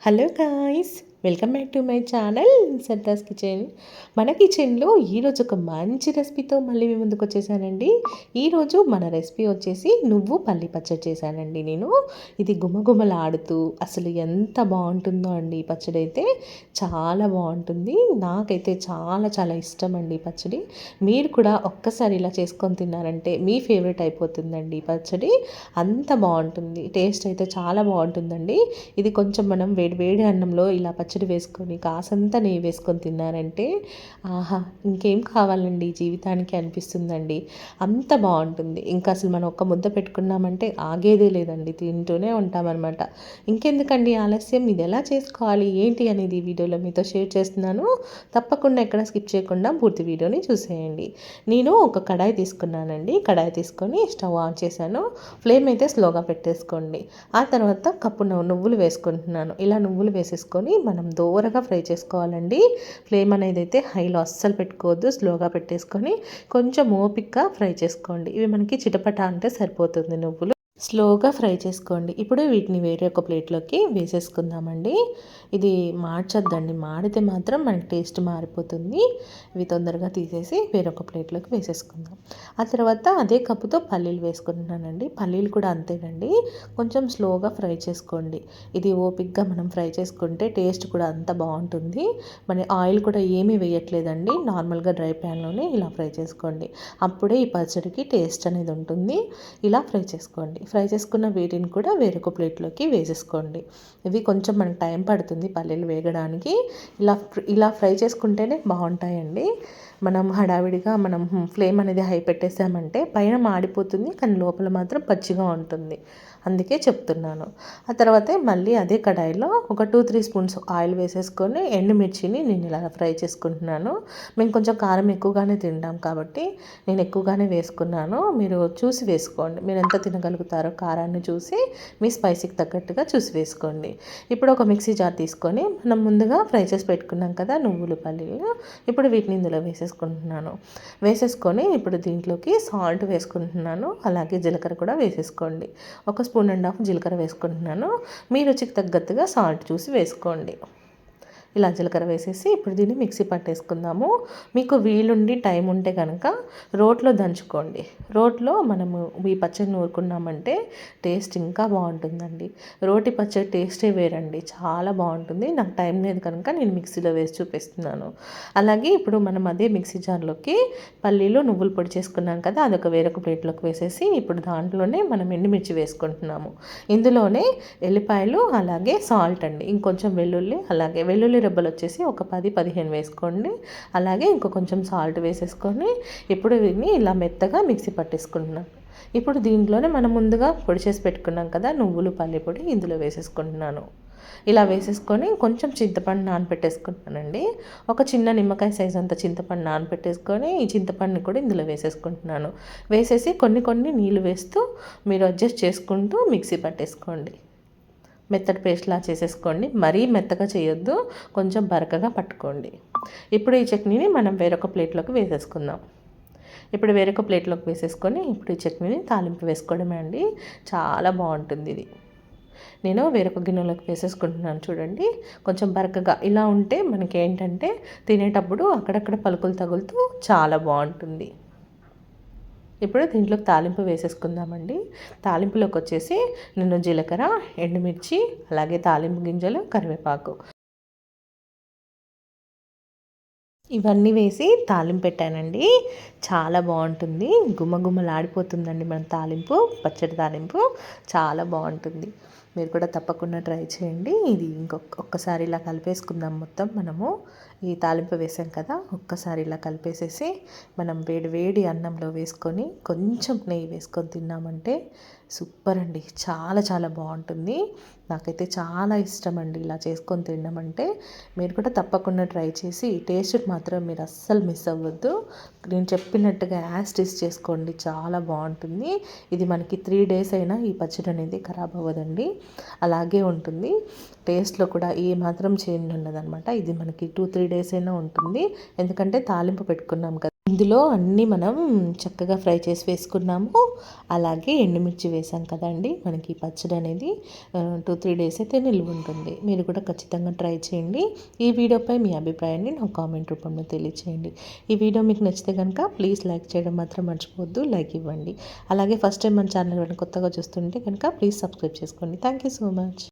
Hello guys, welcome back to my channel సర్దాస్ kitchen. మన కిచెన్లో ఈరోజు ఒక మంచి రెసిపీతో మళ్ళీ మీ ముందుకు వచ్చేసానండి. ఈరోజు మన రెసిపీ వచ్చేసి నువ్వు పల్లి పచ్చడి చేశానండి నేను. ఇది గుమగుమలాడుతూ అసలు ఎంత బాగుంటుందో అండి. ఈ పచ్చడి అయితే చాలా బాగుంటుంది. నాకైతే చాలా చాలా ఇష్టం అండి ఈ పచ్చడి. మీరు కూడా ఒక్కసారి ఇలా చేసుకొని తిన్నారంటే మీ ఫేవరెట్ అయిపోతుందండి ఈ పచ్చడి. అంత బాగుంటుంది. టేస్ట్ అయితే చాలా బాగుంటుందండి. ఇది కొంచెం మనం వేడి వేడి అన్నంలో ఇలా పచ్చడి వేసుకొని కాసంత నెయ్యి వేసుకొని తిన్నారంటే ఆహా, ఇంకేం కావాలండి జీవితానికి అనిపిస్తుందండి. అంత బాగుంటుంది. ఇంకా అసలు మనం ఒక్క ముద్ద పెట్టుకున్నామంటే ఆగేదే లేదండి, తింటూనే ఉంటామన్నమాట. ఇంకెందుకండి ఆలస్యం, ఇది ఎలా చేసుకోవాలి ఏంటి అనేది వీడియోలో మీతో షేర్ చేస్తున్నాను. తప్పకుండా ఎక్కడ స్కిప్ చేయకుండా పూర్తి వీడియోని చూసేయండి. నేను ఒక కడాయి తీసుకున్నానండి. కడాయి తీసుకొని స్టవ్ ఆన్ చేశాను. ఫ్లేమ్ అయితే స్లోగా పెట్టేసుకోండి. ఆ తర్వాత కప్పు నువ్వులు వేసుకుంటున్నాను. ఇలా నువ్వులు వేసేసుకొని మనం దోరగా ఫ్రై చేసుకోవాలండి. ఫ్లేమ్ అనేది అయితే హైలో అస్సలు పెట్టుకోవద్దు, స్లోగా పెట్టేసుకొని కొంచెం ఓపిక్గా ఫ్రై చేసుకోండి. ఇవి మనకి చిటపట అంటే సరిపోతుంది. నువ్వులు స్లోగా ఫ్రై చేసుకోండి. ఇప్పుడు వీటిని వేరే ఒక ప్లేట్లోకి వేసేసుకుందామండి. ఇది మార్చొద్దండి, మాడితే మాత్రం మనకి టేస్ట్ మారిపోతుంది. ఇవి తొందరగా తీసేసి వేరొక ప్లేట్లోకి వేసేసుకుందాం. ఆ తర్వాత అదే కప్పుతో పల్లీలు వేసుకుంటున్నానండి. పల్లీలు కూడా అంతేనండి, కొంచెం స్లోగా ఫ్రై చేసుకోండి. ఇది ఓపిక్గా మనం ఫ్రై చేసుకుంటే టేస్ట్ కూడా అంత బాగుంటుంది. మన ఆయిల్ కూడా ఏమీ వేయట్లేదండి, నార్మల్గా డ్రై ప్యాన్లోనే ఇలా ఫ్రై చేసుకోండి. అప్పుడే ఈ పచ్చడికి టేస్ట్ అనేది ఉంటుంది. ఇలా ఫ్రై చేసుకోండి. ఫ్రై చేసుకున్న వీటిని కూడా వేరొక ప్లేట్లోకి వేసేసుకోండి. ఇవి కొంచెం మనకు టైం పడుతుంది పల్లీలు వేగడానికి. ఇలా ఇలా ఫ్రై చేసుకుంటేనే బాగుంటాయండి. మనం హడావిడిగా ఫ్లేమ్ అనేది హై పెట్టేసామంటే పైన మాడిపోతుంది, కానీ లోపల మాత్రం పచ్చిగా ఉంటుంది. అందుకే చెప్తున్నాను. ఆ తర్వాత మళ్ళీ అదే కడాయిలో ఒక 2-3 స్పూన్స్ ఆయిల్ వేసేసుకొని ఎండుమిర్చిని నేను ఇలా ఫ్రై చేసుకుంటున్నాను. మేము కొంచెం కారం ఎక్కువగానే తింటాం కాబట్టి నేను ఎక్కువగానే వేసుకున్నాను. మీరు చూసి వేసుకోండి, మీరు ఎంత తినగలుగుతారో కారాన్ని చూసి మీ స్పైసీకి తగ్గట్టుగా చూసి వేసుకోండి. ఇప్పుడు ఒక మిక్సీ జార్ తీసుకొని మనం ముందుగా ఫ్రై చేసి పెట్టుకున్నాం కదా నువ్వులు పల్లీలు, ఇప్పుడు వీటిని ఇందులో వేసేసుకుంటున్నాను. వేసేసుకొని ఇప్పుడు దీంట్లోకి సాల్ట్ వేసుకుంటున్నాను. అలాగే జీలకర్ర కూడా వేసేసుకోండి. 1.5 స్పూన్ జీలకర్ర వేసుకుంటున్నాను. మీ రుచికి తగ్గట్టుగా సాల్ట్ చూసి వేసుకోండి. ఇలా జీలకర్ర వేసేసి ఇప్పుడు దీన్ని మిక్సీ పట్టేసుకుందాము. మీకు వీలుండి టైం ఉంటే కనుక రోట్లో దంచుకోండి. రోట్లో మనము ఈ పచ్చడి నూరుకున్నామంటే టేస్ట్ ఇంకా బాగుంటుందండి. రోటి పచ్చడి టేస్టే వేరండి, చాలా బాగుంటుంది. నాకు టైం లేదు కనుక నేను మిక్సీలో వేసి చూపిస్తున్నాను. అలాగే ఇప్పుడు మనం అదే మిక్సీ జార్లోకి పల్లీలు నువ్వులు పొడి చేసుకున్నాం కదా, అదొక వేరొక ప్లేట్లోకి వేసేసి ఇప్పుడు దాంట్లోనే మనం ఎండుమిర్చి వేసుకుంటున్నాము. ఇందులోనే ఎల్లిపాయలు అలాగే సాల్ట్ అండి, ఇంకొంచెం వెల్లుల్లి, అలాగే వెల్లుల్లి రెబ్బలు వచ్చేసి ఒక 10-15 వేసుకోండి. అలాగే ఇంకో కొంచెం సాల్ట్ వేసేసుకొని ఇప్పుడు వీటిని ఇలా మెత్తగా మిక్సీ పట్టేసుకుంటున్నాను. ఇప్పుడు దీంట్లోనే మనం ముందుగా పొడి చేసి పెట్టుకున్నాం కదా నువ్వులు పల్లి పొడి, ఇందులో వేసేసుకుంటున్నాను. ఇలా వేసేసుకొని కొంచెం చింతపండు నానబెట్టేసుకుంటున్నానండి. ఒక చిన్న నిమ్మకాయ సైజ్ అంత చింతపండు నానబెట్టేసుకొని ఈ చింతపండుని కూడా ఇందులో వేసేసుకుంటున్నాను. వేసేసి కొన్ని కొన్ని నీళ్ళు వేస్తూ మీరు అడ్జస్ట్ చేసుకుంటూ మిక్సీ పట్టేసుకోండి. మెత్తటి పేస్ట్లా చేసేసుకోండి. మరీ మెత్తగా చేయొద్దు, కొంచెం బరకగా పట్టుకోండి. ఇప్పుడు ఈ చట్నీని మనం వేరొక ప్లేట్లోకి వేసేసుకుందాం. ఇప్పుడు వేరొక ప్లేట్లోకి వేసేసుకొని ఇప్పుడు ఈ చట్నీని తాలింపు వేసుకోవడమే అండి. చాలా బాగుంటుంది ఇది. నేను వేరొక గిన్నెలోకి వేసేసుకుంటున్నాను. చూడండి, కొంచెం బరకగా ఇలా ఉంటే మనకి ఏంటంటే తినేటప్పుడు అక్కడక్కడ పలుకులు తగులుతూ చాలా బాగుంటుంది. ఇప్పుడు దీంట్లోకి తాలింపు వేసేసుకుందామండి. తాలింపులోకి వచ్చేసి నేను జీలకర్ర, ఎండుమిర్చి, అలాగే తాలింపు గింజలు, కరివేపాకు ఇవన్నీ వేసి తాలింపు పెట్టానండి. చాలా బాగుంటుంది, గుమగుమలాడిపోతుందండి మన తాలింపు. పచ్చడి తాలింపు చాలా బాగుంటుంది. మీరు కూడా తప్పకుండా ట్రై చేయండి. ఇది ఒక్కసారి ఇలా కలిపేసుకుందాం. మొత్తం మనము ఈ తాలింపు వేసాం కదా, ఒక్కసారి ఇలా కలిపేసేసి మనం వేడి వేడి అన్నంలో వేసుకొని కొంచెం నెయ్యి వేసుకొని తిన్నామంటే సూపర్ అండి, చాలా చాలా బాగుంటుంది. నాకైతే చాలా ఇష్టం అండి ఇలా చేసుకొని తినడం. మీరు కూడా తప్పకుండా ట్రై చేసి టేస్ట్ మాత్రం మీరు అస్సలు మిస్ అవ్వద్దు. నేను చెప్పినట్టుగా యాజ్ టీజ్ చేసుకోండి, చాలా బాగుంటుంది. ఇది మనకి 3 days అయినా ఈ పచ్చడి అనేది ఖరాబ్ అవ్వదండి, అలాగే ఉంటుంది. టేస్ట్లో కూడా ఏ మాత్రం చేంజ్ ఉండదన్నమాట. ఇది మనకి 2-3 days అయినా ఉంటుంది, ఎందుకంటే తాలింపు పెట్టుకున్నాం కదా. ఇందులో అన్నీ మనం చక్కగా ఫ్రై చేసి వేసుకున్నాము. అలాగే ఎండుమిర్చి వేసాం కదండి, మనకి పచ్చడి అనేది 2-3 డేస్ అయితే నిల్వ ఉంటుంది. మీరు కూడా ఖచ్చితంగా ట్రై చేయండి. ఈ వీడియోపై మీ అభిప్రాయాన్ని నాకు కామెంట్ రూపంలో తెలియచేయండి. ఈ వీడియో మీకు నచ్చితే కనుక ప్లీజ్ లైక్ చేయడం మాత్రం మర్చిపోవద్దు, లైక్ ఇవ్వండి. అలాగే ఫస్ట్ టైం మన ఛానల్ కొత్తగా చూస్తుంటే కనుక ప్లీజ్ సబ్స్క్రైబ్ చేసుకోండి. Thank you so much.